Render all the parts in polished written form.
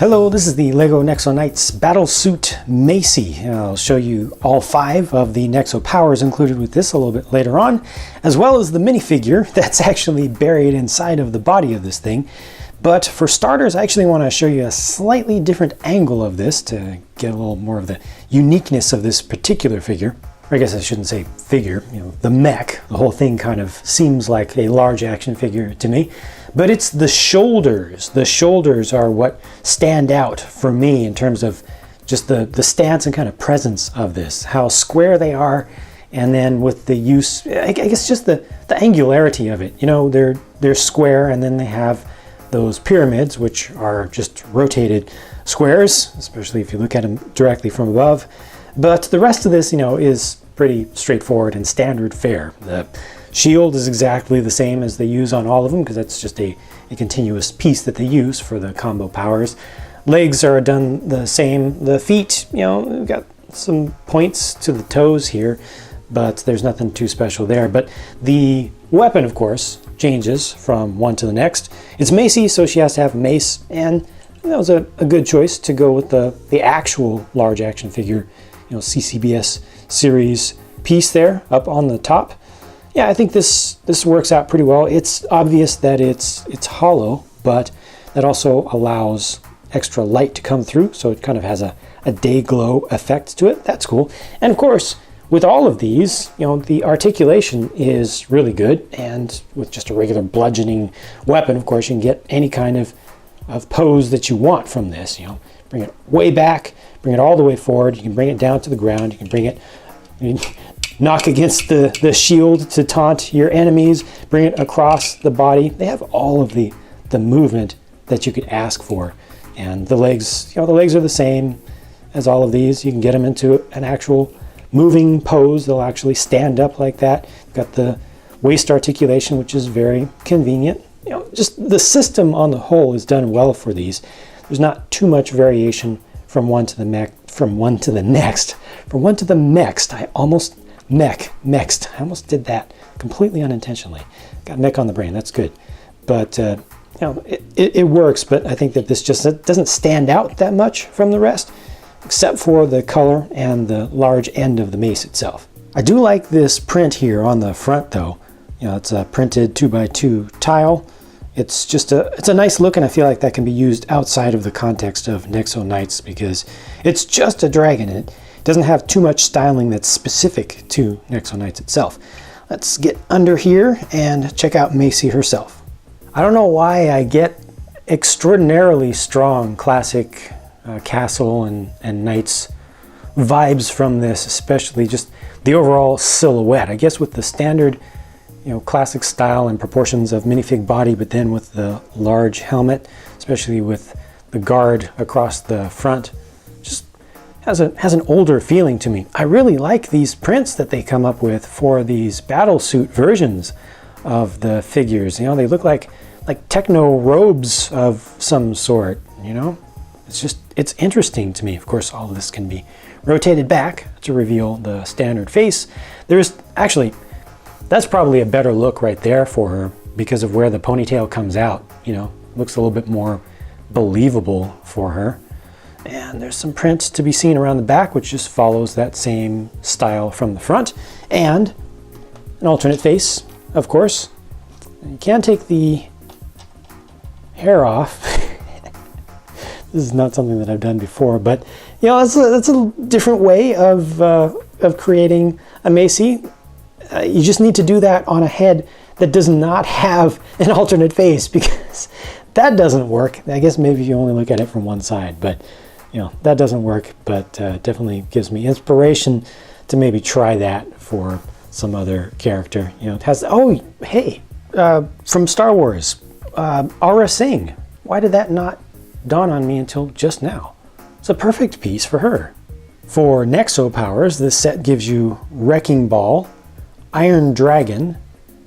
Hello, this is the LEGO Nexo Knights Battlesuit Macy. I'll show you all 5 of the Nexo powers included with this a little bit later on, as well as the minifigure that's actually buried inside of the body of this thing. But for starters, I actually want to show you a slightly different angle of this to get a little more of the uniqueness of this particular figure. Or I guess I shouldn't say figure, the mech. The whole thing kind of seems like a large action figure to me. But it's the shoulders. The shoulders are what stand out for me in terms of just the stance and kind of presence of this. How square they are, and then with the use, I guess just the angularity of it. They're square, and then they have those pyramids, which are just rotated squares, especially if you look at them directly from above. But the rest of this, is pretty straightforward and standard fare. The shield is exactly the same as they use on all of them, because that's just a continuous piece that they use for the combo powers. Legs are done the same. The feet, we've got some points to the toes here, but there's nothing too special there. But the weapon, of course, changes from one to the next. It's Macy, so she has to have a mace, and that was a good choice to go with the actual large action figure, CCBS series piece there up on the top. Yeah, I think this works out pretty well. It's obvious that it's hollow, but that also allows extra light to come through, so it kind of has a day glow effect to it. That's cool. And of course, with all of these, the articulation is really good, and with just a regular bludgeoning weapon, of course, you can get any kind of pose that you want from this. Bring it way back, bring it all the way forward. You can bring it down to the ground. You can bring it, knock against the shield to taunt your enemies, bring it across the body. They have all of the movement that you could ask for. And the legs, the legs are the same as all of these. You can get them into an actual moving pose. They'll actually stand up like that. You've got the waist articulation, which is very convenient. Just the system on the whole is done well for these. There's not too much variation from one to the next. I almost mexed. I almost did that completely unintentionally. Got mech on the brain. That's good. But it works. But I think that this just doesn't stand out that much from the rest, except for the color and the large end of the mace itself. I do like this print here on the front, though. It's a printed 2x2 tile. It's a nice look, and I feel like that can be used outside of the context of Nexo Knights, because it's just a dragon. It doesn't have too much styling that's specific to Nexo Knights itself. Let's get under here and check out Macy herself. I don't know why I get extraordinarily strong classic castle and knights vibes from this, especially just the overall silhouette. I guess with the standard classic style and proportions of minifig body, but then with the large helmet, especially with the guard across the front, just has an older feeling to me. I really like these prints that they come up with for these battlesuit versions of the figures. They look like techno robes of some sort. It's interesting to me. Of course, all of this can be rotated back to reveal the standard face. That's probably a better look right there for her, because of where the ponytail comes out. Looks a little bit more believable for her. And there's some print to be seen around the back, which just follows that same style from the front. And an alternate face, of course. You can take the hair off. This is not something that I've done before, but that's a different way of creating a Macy. You just need to do that on a head that does not have an alternate face, because that doesn't work. I guess maybe you only look at it from one side, but that doesn't work. But definitely gives me inspiration to maybe try that for some other character. It has, from Star Wars, Aura Singh. Why did that not dawn on me until just now? It's a perfect piece for her. For Nexo powers, this set gives you Wrecking Ball, Iron Dragon,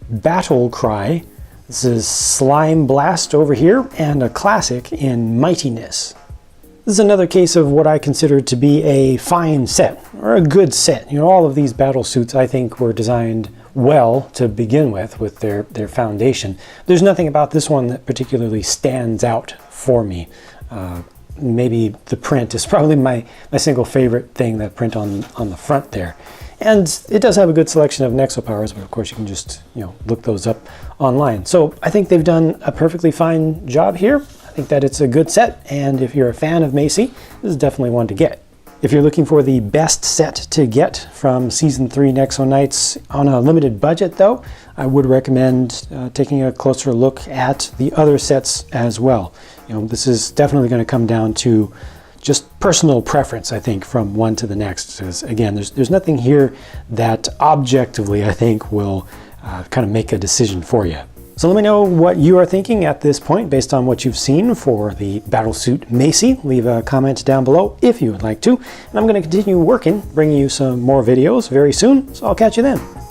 Battle Cry, this is Slime Blast over here, and a classic in Mightiness. This is another case of what I consider to be a fine set, or a good set. All of these battle suits I think were designed well to begin with their foundation. There's nothing about this one that particularly stands out for me. maybe the print is probably my single favorite thing, that print on the front there. And it does have a good selection of Nexo powers, but of course you can just, look those up online. So I think they've done a perfectly fine job here. I think that it's a good set, and if you're a fan of Macy, this is definitely one to get. If you're looking for the best set to get from Season 3 Nexo Knights on a limited budget though, I would recommend taking a closer look at the other sets as well. This is definitely going to come down to just personal preference, I think, from one to the next. Because again, there's nothing here that objectively, I think, will kind of make a decision for you. So let me know what you are thinking at this point based on what you've seen for the Battlesuit Macy. Leave a comment down below if you would like to. And I'm going to continue working, bringing you some more videos very soon, so I'll catch you then.